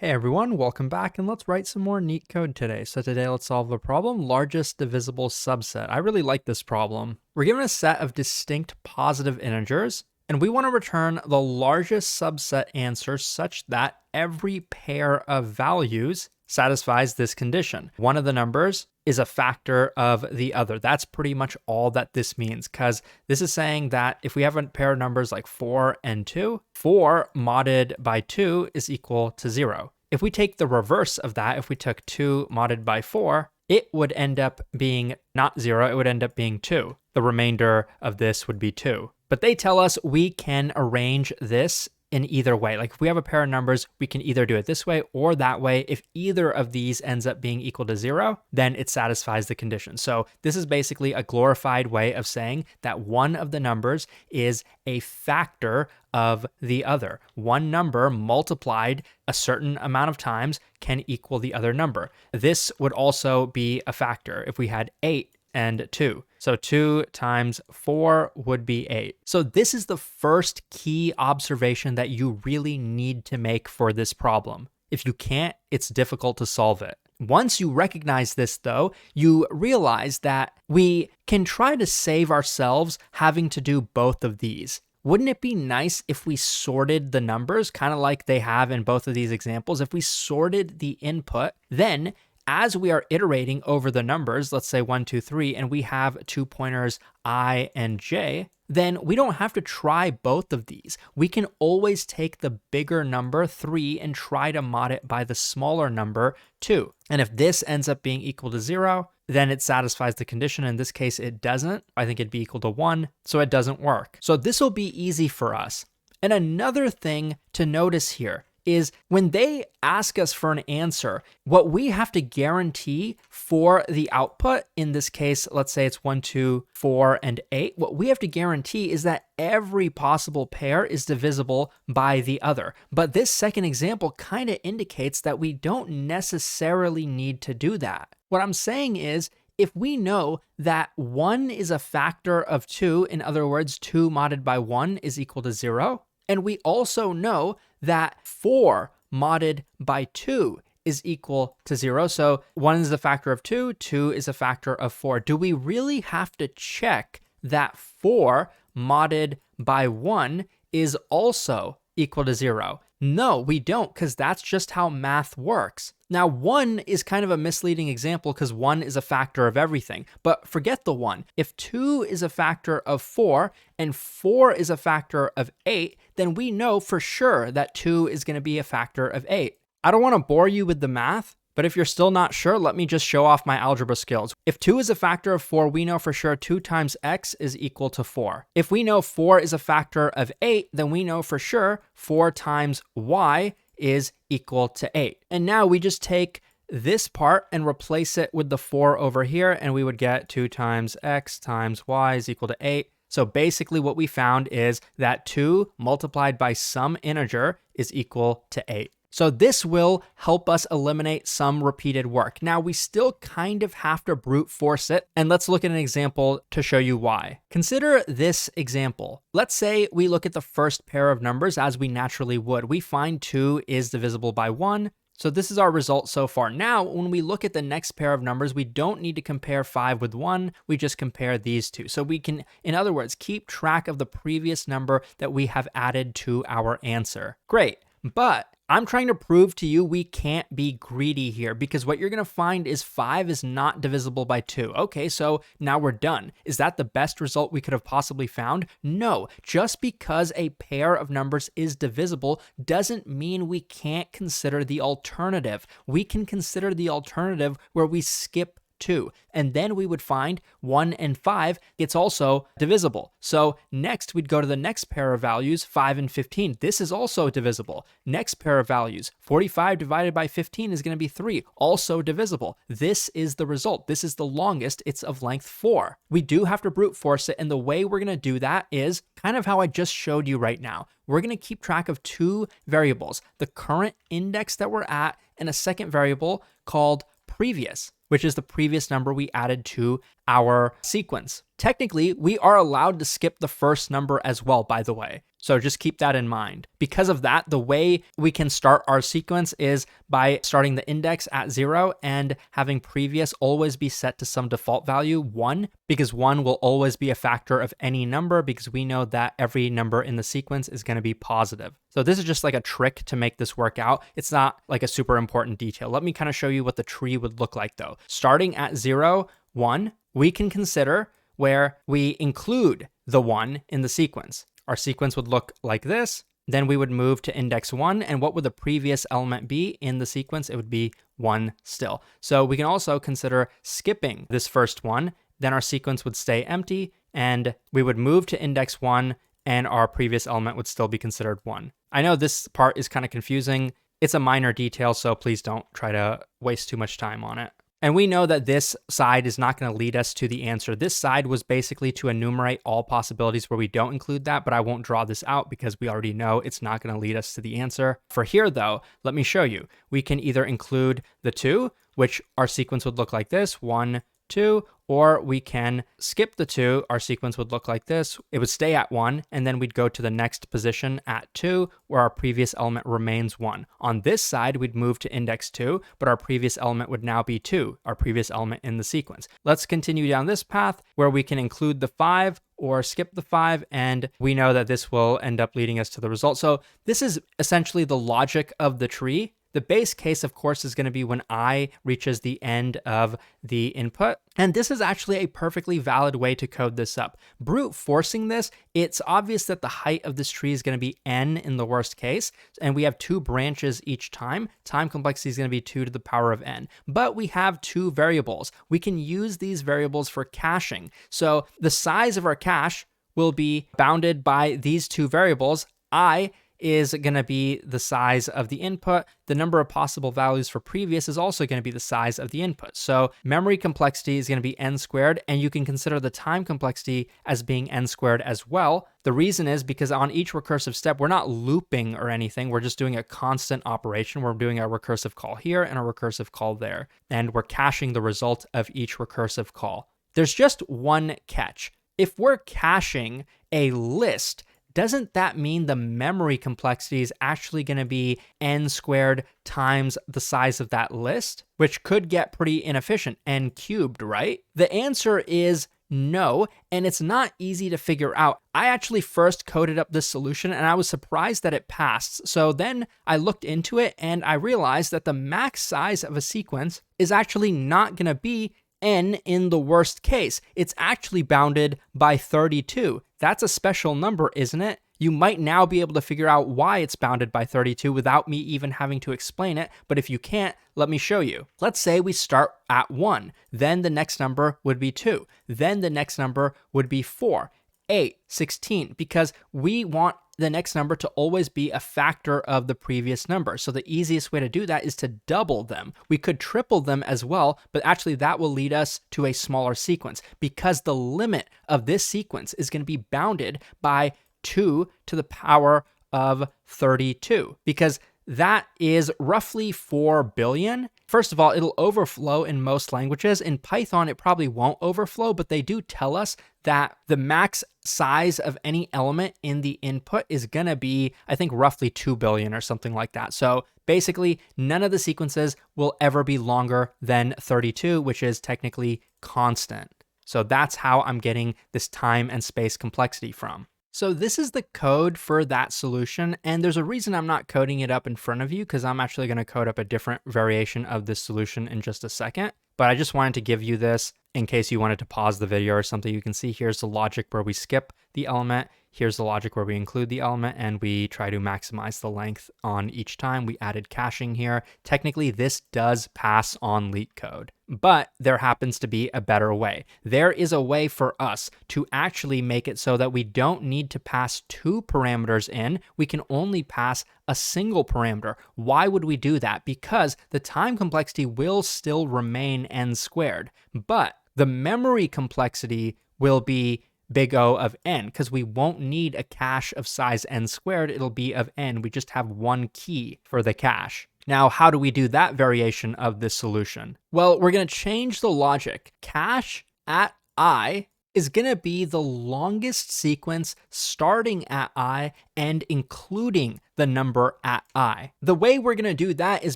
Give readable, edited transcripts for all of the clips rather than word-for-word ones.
Hey everyone, welcome back, and let's write some more neat code today. So today let's solve the problem, largest divisible subset. I really like this problem. We're given a set of distinct positive integers, and we want to return the largest subset answer such that every pair of values satisfies this condition. One of the numbers is a factor of the other. That's pretty much all that this means, because this is saying that if we have a pair of numbers like 4 and 2, 4 modded by 2 is equal to 0. If we take the reverse of that, if we took 2 modded by 4, it would end up being not 0, it would end up being 2. The remainder of this would be 2. But they tell us we can arrange this in either way. Like if we have a pair of numbers, we can either do it this way or that way. If either of these ends up being equal to 0, then it satisfies the condition. So this is basically a glorified way of saying that one of the numbers is a factor of the other. One number multiplied a certain amount of times can equal the other number. This would also be a factor if we had 8 and 2. So 2 times 4 would be 8. So this is the first key observation that you really need to make for this problem. If you can't, it's difficult to solve it. Once you recognize this though, you realize that we can try to save ourselves having to do both of these. Wouldn't it be nice if we sorted the numbers, kind of like they have in both of these examples? If we sorted the input, then as we are iterating over the numbers, let's say 1, 2, 3, and we have 2 pointers I and j, then we don't have to try both of these. We can always take the bigger number 3 and try to mod it by the smaller number 2. And if this ends up being equal to 0, then it satisfies the condition. In this case, it doesn't. I think it'd be equal to 1, so it doesn't work. So this will be easy for us. And another thing to notice here is when they ask us for an answer, what we have to guarantee for the output, in this case, let's say it's 1, 2, 4, and 8, what we have to guarantee is that every possible pair is divisible by the other. But this second example kind of indicates that we don't necessarily need to do that. What I'm saying is, if we know that 1 is a factor of 2, in other words, 2 modded by 1 is equal to 0, and we also know that 4 modded by 2 is equal to 0. So 1 is a factor of 2, 2 is a factor of 4. Do we really have to check that 4 modded by 1 is also equal to 0? No, we don't, because that's just how math works. Now, 1 is kind of a misleading example because 1 is a factor of everything, but forget the 1. If 2 is a factor of 4 and 4 is a factor of 8, then we know for sure that 2 is going to be a factor of 8. I don't want to bore you with the math, but if you're still not sure, let me just show off my algebra skills. If 2 is a factor of 4, we know for sure 2 times x is equal to 4. If we know 4 is a factor of 8, then we know for sure 4 times y is equal to 8. And now we just take this part and replace it with the 4 over here, and we would get 2 times x times y is equal to 8. So basically what we found is that 2 multiplied by some integer is equal to 8. So this will help us eliminate some repeated work. Now we still kind of have to brute force it, and let's look at an example to show you why. Consider this example. Let's say we look at the first pair of numbers as we naturally would. We find 2 is divisible by 1. So this is our result so far. Now, when we look at the next pair of numbers, we don't need to compare 5 with 1. We just compare these two. So we can, in other words, keep track of the previous number that we have added to our answer. Great. But I'm trying to prove to you we can't be greedy here, because what you're going to find is 5 is not divisible by 2. Okay, so now we're done. Is that the best result we could have possibly found? No. Just because a pair of numbers is divisible doesn't mean we can't consider the alternative. We can consider the alternative where we skip 2, and then we would find 1 and 5, it's also divisible. So next we'd go to the next pair of values, 5 and 15. This is also divisible. Next pair of values, 45 divided by 15 is going to be 3, also divisible. This is the result. This is the longest. It's of length 4. We do have to brute force it, and the way we're going to do that is kind of how I just showed you right now. We're going to keep track of 2 variables, the current index that we're at, and a second variable called previous, which is the previous number we added to our sequence. Technically, we are allowed to skip the first number as well, by the way. So just keep that in mind. Because of that, the way we can start our sequence is by starting the index at 0 and having previous always be set to some default value 1, because 1 will always be a factor of any number because we know that every number in the sequence is going to be positive. So this is just like a trick to make this work out. It's not like a super important detail. Let me kind of show you what the tree would look like though. Starting at 0, 1, we can consider where we include the 1 in the sequence. Our sequence would look like this. Then we would move to index 1. And what would the previous element be in the sequence? It would be 1 still. So we can also consider skipping this first one. Then our sequence would stay empty and we would move to index 1 and our previous element would still be considered 1. I know this part is kind of confusing. It's a minor detail, so please don't try to waste too much time on it. And we know that this side is not going to lead us to the answer. This side was basically to enumerate all possibilities where we don't include that, but I won't draw this out because we already know it's not going to lead us to the answer. For here though, let me show you. We can either include the 2, which our sequence would look like this, 1, 2, or we can skip the 2. Our sequence would look like this. It would stay at 1, and then we'd go to the next position at 2, where our previous element remains 1. On this side, we'd move to index 2, but our previous element would now be 2, our previous element in the sequence. Let's continue down this path where we can include the 5 or skip the 5, and we know that this will end up leading us to the result. So this is essentially the logic of the tree. The base case, of course, is going to be when I reaches the end of the input. And this is actually a perfectly valid way to code this up. Brute forcing this, it's obvious that the height of this tree is going to be n in the worst case. And we have 2 branches each time. Time complexity is going to be 2 to the power of n. But we have 2 variables. We can use these variables for caching. So the size of our cache will be bounded by these 2 variables. I is going to be the size of the input. The number of possible values for previous is also going to be the size of the input. So memory complexity is going to be n squared, and you can consider the time complexity as being n squared as well. The reason is because on each recursive step, we're not looping or anything. We're just doing a constant operation. We're doing a recursive call here and a recursive call there, and we're caching the result of each recursive call. There's just one catch. If we're caching a list, doesn't that mean the memory complexity is actually going to be n squared times the size of that list, which could get pretty inefficient, n cubed, right? The answer is no, and it's not easy to figure out. I actually first coded up this solution and I was surprised that it passed. So then I looked into it and I realized that the max size of a sequence is actually not going to be n in the worst case. It's actually bounded by 32. That's a special number, isn't it? You might now be able to figure out why it's bounded by 32 without me even having to explain it, but if you can't, let me show you. Let's say we start at 1, then the next number would be 2, then the next number would be 4, 8, 16, because we want the next number to always be a factor of the previous number. So the easiest way to do that is to double them. We could triple them as well, but actually that will lead us to a smaller sequence because the limit of this sequence is going to be bounded by 2 to the power of 32, because that is roughly 4 billion. First of all, it'll overflow in most languages. In Python, it probably won't overflow, but they do tell us that the max size of any element in the input is going to be, I think, roughly 2 billion or something like that. So basically, none of the sequences will ever be longer than 32, which is technically constant. So that's how I'm getting this time and space complexity from. So this is the code for that solution, and there's a reason I'm not coding it up in front of you because I'm actually going to code up a different variation of this solution in just a second. But I just wanted to give you this in case you wanted to pause the video or something. You can see here's the logic where we skip the element. Here's the logic where we include the element and we try to maximize the length on each time. We added caching here. Technically, this does pass on Leetcode, but there happens to be a better way. There is a way for us to actually make it so that we don't need to pass 2 parameters in. We can only pass a single parameter. Why would we do that? Because the time complexity will still remain n squared, but the memory complexity will be big O of n, because we won't need a cache of size n squared. It'll be of n. We just have one key for the cache. Now, how do we do that variation of this solution? Well, we're going to change the logic. Cache at I is going to be the longest sequence starting at I and including the number at I. The way we're going to do that is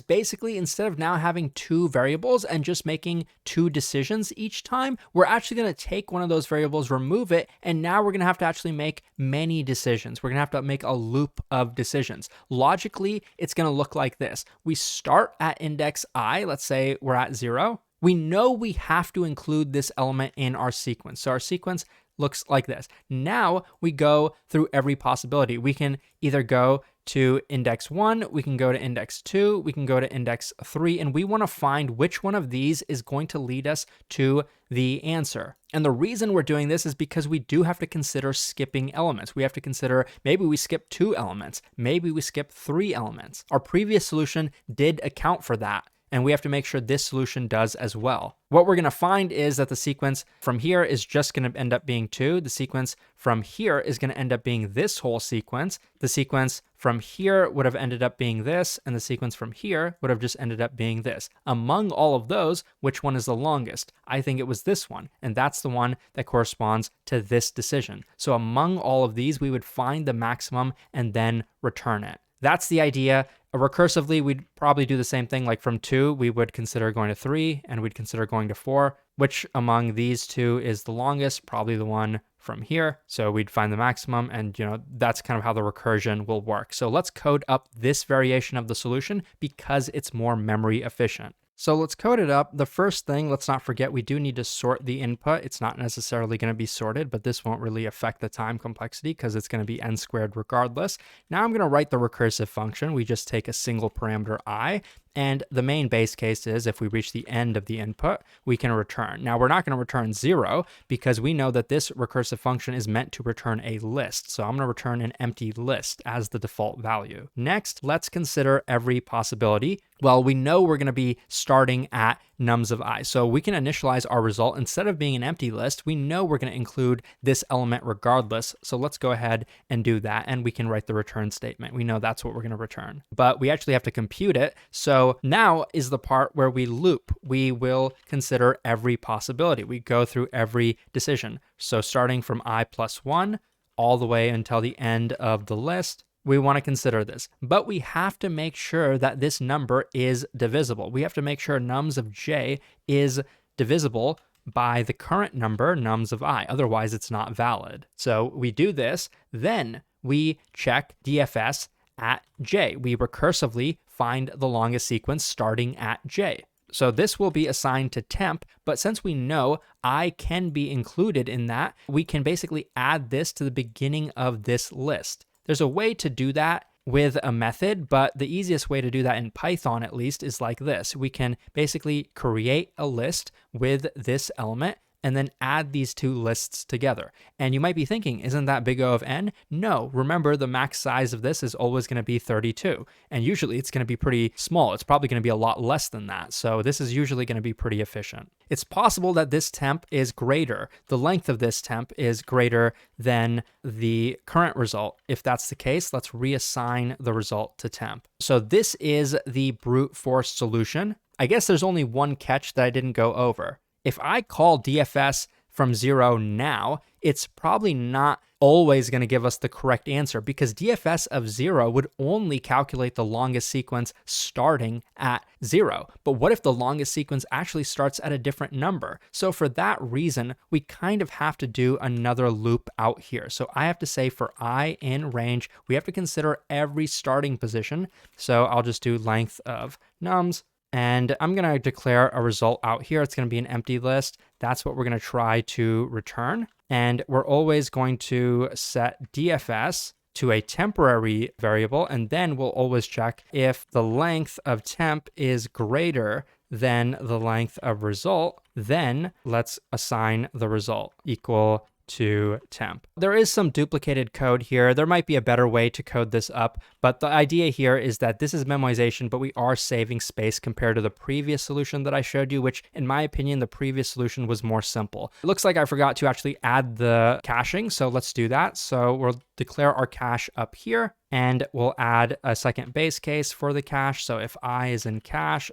basically, instead of now having two variables and just making two decisions each time, we're actually going to take one of those variables, remove it, and now we're going to have to actually make many decisions. We're going to have to make a loop of decisions. Logically, it's going to look like this. We start at index I, let's say we're at 0. We know we have to include this element in our sequence. So our sequence looks like this. Now we go through every possibility. We can either go to index 1, we can go to index 2, we can go to index 3, and we want to find which one of these is going to lead us to the answer. And the reason we're doing this is because we do have to consider skipping elements. We have to consider maybe we skip 2 elements, maybe we skip 3 elements. Our previous solution did account for that, and we have to make sure this solution does as well. What we're going to find is that the sequence from here is just going to end up being 2. The sequence from here is going to end up being this whole sequence. The sequence from here would have ended up being this, and the sequence from here would have just ended up being this. Among all of those, which one is the longest? I think it was this one, and that's the one that corresponds to this decision. So among all of these, we would find the maximum and then return it. That's the idea. Recursively, we'd probably do the same thing. Like from 2, we would consider going to 3, and we'd consider going to 4. Which among these two is the longest? Probably the one from here. So we'd find the maximum, and that's kind of how the recursion will work. So let's code up this variation of the solution because it's more memory efficient. So let's code it up. The first thing, let's not forget, we do need to sort the input. It's not necessarily going to be sorted, but this won't really affect the time complexity because it's going to be n squared regardless. Now I'm going to write the recursive function. We just take a single parameter I, and the main base case is if we reach the end of the input, we can return. Now we're not going to return 0 because we know that this recursive function is meant to return a list. So I'm going to return an empty list as the default value. Next, let's consider every possibility. Well, we know we're going to be starting at nums of I. So we can initialize our result. Instead of being an empty list, we know we're going to include this element regardless. So let's go ahead and do that. And we can write the return statement. We know that's what we're going to return. But we actually have to compute it. So now is the part where we loop. We will consider every possibility. We go through every decision. So starting from I plus 1 all the way until the end of the list, we want to consider this, but we have to make sure that this number is divisible. We have to make sure nums of j is divisible by the current number, nums of I. Otherwise, it's not valid. So we do this, then we check DFS at j. We recursively find the longest sequence starting at j. So this will be assigned to temp, but since we know I can be included in that, we can basically add this to the beginning of this list. There's a way to do that with a method, but the easiest way to do that in Python at least is like this. We can basically create a list with this element and then add these two lists together. And you might be thinking, isn't that big O of n? No, remember the max size of this is always going to be 32. And usually it's going to be pretty small. It's probably going to be a lot less than that. So this is usually going to be pretty efficient. It's possible that this temp is greater. The length of this temp is greater than the current result. If that's the case, let's reassign the result to temp. So this is the brute force solution. I guess there's only one catch that I didn't go over. If I call DFS from 0 now, it's probably not always going to give us the correct answer because DFS of 0 would only calculate the longest sequence starting at 0. But what if the longest sequence actually starts at a different number? So for that reason, we kind of have to do another loop out here. So I have to say for I in range, we have to consider every starting position. So I'll just do length of nums. And I'm going to declare a result out here. It's going to be an empty list. That's what we're going to try to return. And we're always going to set DFS to a temporary variable. And then we'll always check if the length of temp is greater than the length of result. Then let's assign the result equal to temp. There is some duplicated code here. There might be a better way to code this up, but the idea here is that this is memoization, but we are saving space compared to the previous solution that I showed you, which in my opinion, the previous solution was more simple. It looks like I forgot to actually add the caching, so let's do that. So we'll declare our cache up here, and we'll add a second base case for the cache. So if I is in cache,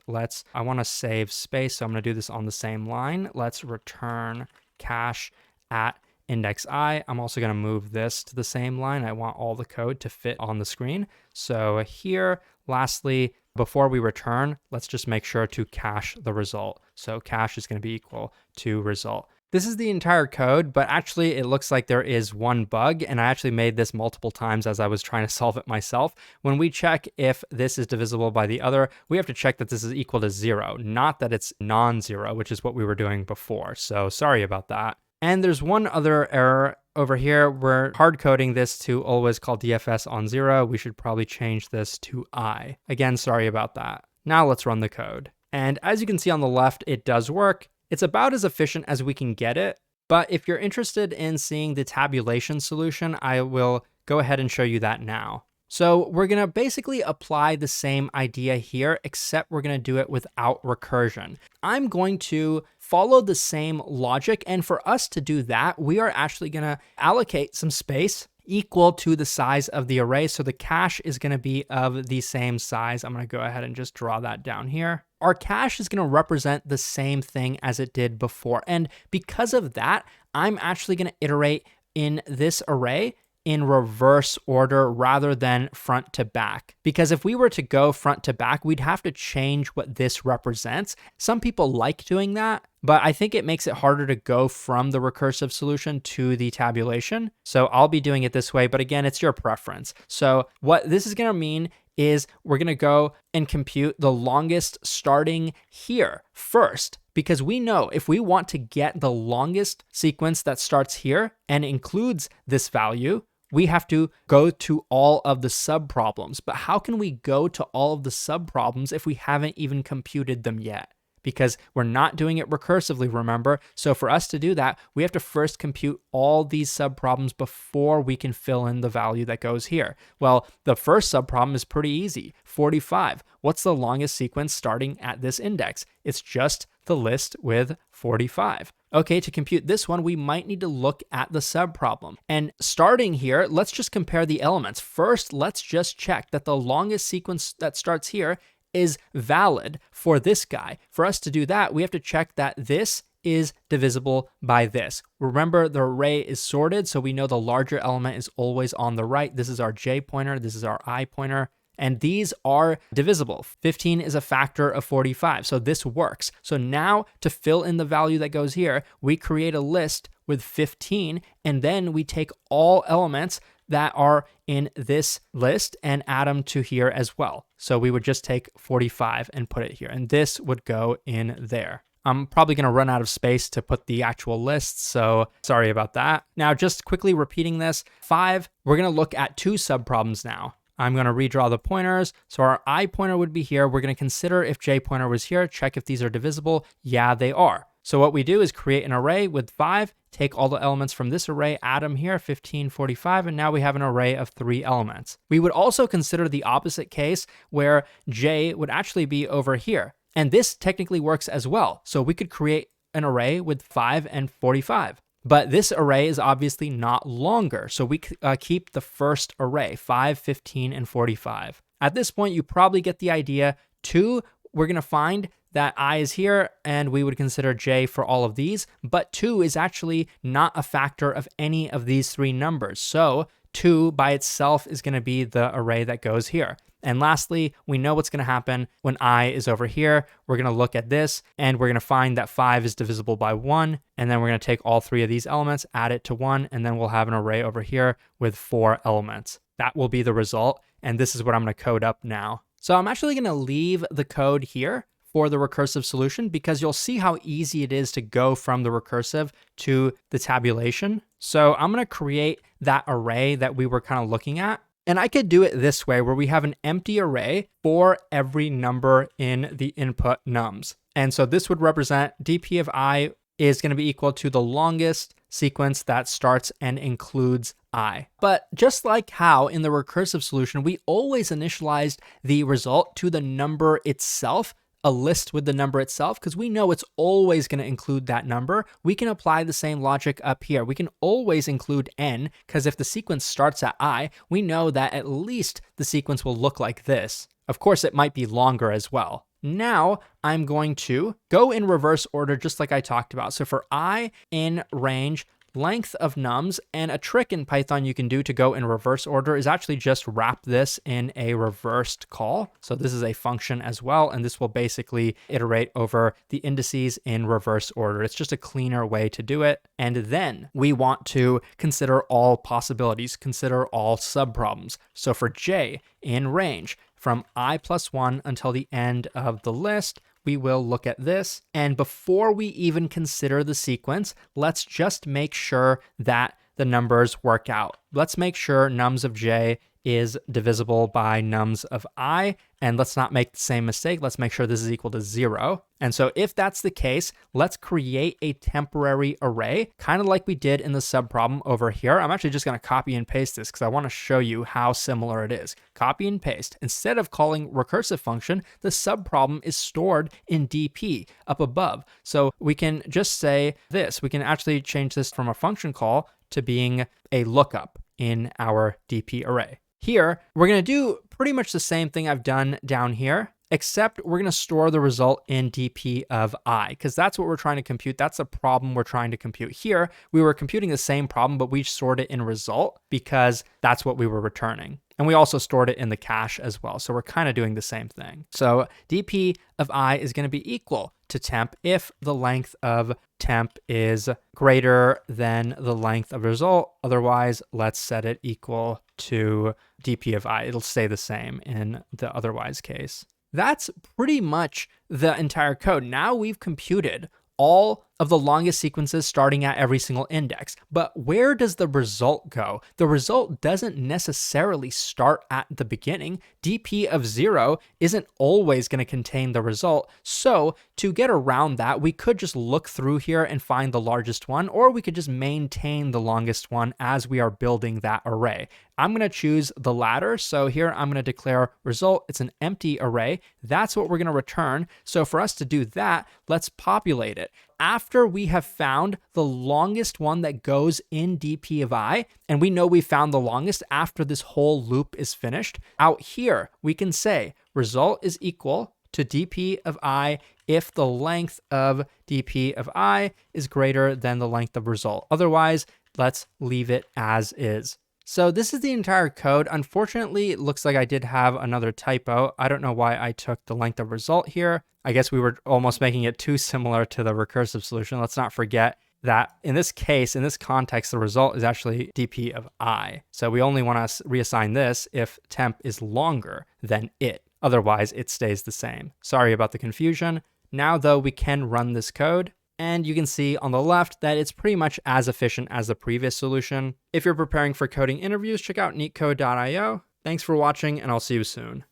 I want to save space, so I'm going to do this on the same line. Let's return cache at index I. I'm also going to move this to the same line. I want all the code to fit on the screen. So here, lastly, before we return, let's just make sure to cache the result. So cache is going to be equal to result. This is the entire code, but actually it looks like there is one bug, and I actually made this multiple times as I was trying to solve it myself. When we check if this is divisible by the other, we have to check that this is equal to 0, not that it's non-zero, which is what we were doing before. So sorry about that. And there's one other error over here. We're hard coding this to always call DFS on 0. We should probably change this to I. Again, sorry about that. Now let's run the code. And as you can see on the left, it does work. It's about as efficient as we can get it, but if you're interested in seeing the tabulation solution, I will go ahead and show you that now. So we're going to basically apply the same idea here, except we're going to do it without recursion. I'm going to follow the same logic, and for us to do that, we are actually going to allocate some space equal to the size of the array. So the cache is going to be of the same size. I'm going to go ahead and just draw that down here. Our cache is going to represent the same thing as it did before. And because of that, I'm actually going to iterate in this array in reverse order rather than front to back. Because if we were to go front to back, we'd have to change what this represents. Some people like doing that, but I think it makes it harder to go from the recursive solution to the tabulation. So I'll be doing it this way, but again, it's your preference. So what this is going to mean is we're going to go and compute the longest starting here first, because we know if we want to get the longest sequence that starts here and includes this value, we have to go to all of the subproblems. But how can we go to all of the subproblems if we haven't even computed them yet? Because we're not doing it recursively, remember? So for us to do that, we have to first compute all these subproblems before we can fill in the value that goes here. Well, the first subproblem is pretty easy, 45. What's the longest sequence starting at this index? It's just the list with 45. Okay, to compute this one, we might need to look at the subproblem. And starting here, let's just compare the elements. First, let's just check that the longest sequence that starts here is valid for this guy. For us to do that, we have to check that this is divisible by this. Remember, the array is sorted, so we know the larger element is always on the right. This is our J pointer, this is our I pointer, and these are divisible. 15 is a factor of 45, so this works. So now to fill in the value that goes here, we create a list with 15, and then we take all elements that are in this list and add them to here as well. So we would just take 45 and put it here, and this would go in there. I'm probably going to run out of space to put the actual list, so sorry about that. Now, just quickly repeating this, 5, we're going to look at 2 subproblems now. I'm going to redraw the pointers. So our I pointer would be here. We're going to consider if J pointer was here, check if these are divisible. Yeah, they are. So what we do is create an array with 5, take all the elements from this array, add them here, 15, 45, and now we have an array of 3 elements. We would also consider the opposite case where J would actually be over here. And this technically works as well. So we could create an array with 5 and 45. But this array is obviously not longer. So we keep the first array, 5, 15, and 45. At this point, you probably get the idea. 2, we're going to find that I is here, and we would consider J for all of these, but 2 is actually not a factor of any of these 3 numbers. So 2 by itself is going to be the array that goes here. And lastly, we know what's going to happen when I is over here. We're going to look at this, and we're going to find that 5 is divisible by 1, and then we're going to take all 3 of these elements, add it to 1, and then we'll have an array over here with 4 elements. That will be the result, and this is what I'm going to code up now. So I'm actually going to leave the code here for the recursive solution because you'll see how easy it is to go from the recursive to the tabulation. So I'm going to create that array that we were kind of looking at. And I could do it this way where we have an empty array for every number in the input nums. And so this would represent dp of I is going to be equal to the longest sequence that starts and includes I. But just like how in the recursive solution, we always initialized the result to the number itself, a list with the number itself, because we know it's always going to include that number. We can apply the same logic up here. We can always include n, because if the sequence starts at I, we know that at least the sequence will look like this. Of course, it might be longer as well. Now I'm going to go in reverse order just like I talked about. So for I in range length of nums, and a trick in Python you can do to go in reverse order is actually just wrap this in a reversed call. So this is a function as well, and this will basically iterate over the indices in reverse order. It's just a cleaner way to do it. And then we want to consider all possibilities, consider all subproblems. So for j in range from I plus 1 until the end of the list, we will look at this. And before we even consider the sequence, let's just make sure that the numbers work out. Let's make sure nums of j is divisible by nums of I, and let's not make the same mistake. Let's make sure this is equal to 0. And so if that's the case, let's create a temporary array, kind of like we did in the subproblem over here. I'm actually just going to copy and paste this because I want to show you how similar it is. Copy and paste. Instead of calling recursive function, the subproblem is stored in DP up above. So we can just say this. We can actually change this from a function call to being a lookup in our DP array. Here, we're going to do pretty much the same thing I've done down here, except we're going to store the result in DP of I, because that's what we're trying to compute. That's the problem we're trying to compute. Here, we were computing the same problem, but we stored it in result because that's what we were returning. And we also stored it in the cache as well. So we're kind of doing the same thing. So DP of I is going to be equal to temp if the length of temp is greater than the length of result. Otherwise, let's set it equal to DP of I. It'll stay the same in the otherwise case. That's pretty much the entire code. Now we've computed all of the longest sequences starting at every single index. But where does the result go? The result doesn't necessarily start at the beginning. DP of 0 isn't always going to contain the result. So to get around that, we could just look through here and find the largest one, or we could just maintain the longest one as we are building that array. I'm going to choose the latter. So here I'm going to declare result. It's an empty array. That's what we're going to return. So for us to do that, let's populate it. After we have found the longest one that goes in DP of I, and we know we found the longest after this whole loop is finished, out here we can say result is equal to DP of I if the length of DP of I is greater than the length of result. Otherwise, let's leave it as is. So this is the entire code. Unfortunately, it looks like I did have another typo. I don't know why I took the length of result here. I guess we were almost making it too similar to the recursive solution. Let's not forget that in this case, in this context, the result is actually DP of I. So we only want to reassign this if temp is longer than it. Otherwise, it stays the same. Sorry about the confusion. Now, though, we can run this code. And you can see on the left that it's pretty much as efficient as the previous solution. If you're preparing for coding interviews, check out Leetcode.io. Thanks for watching, and I'll see you soon.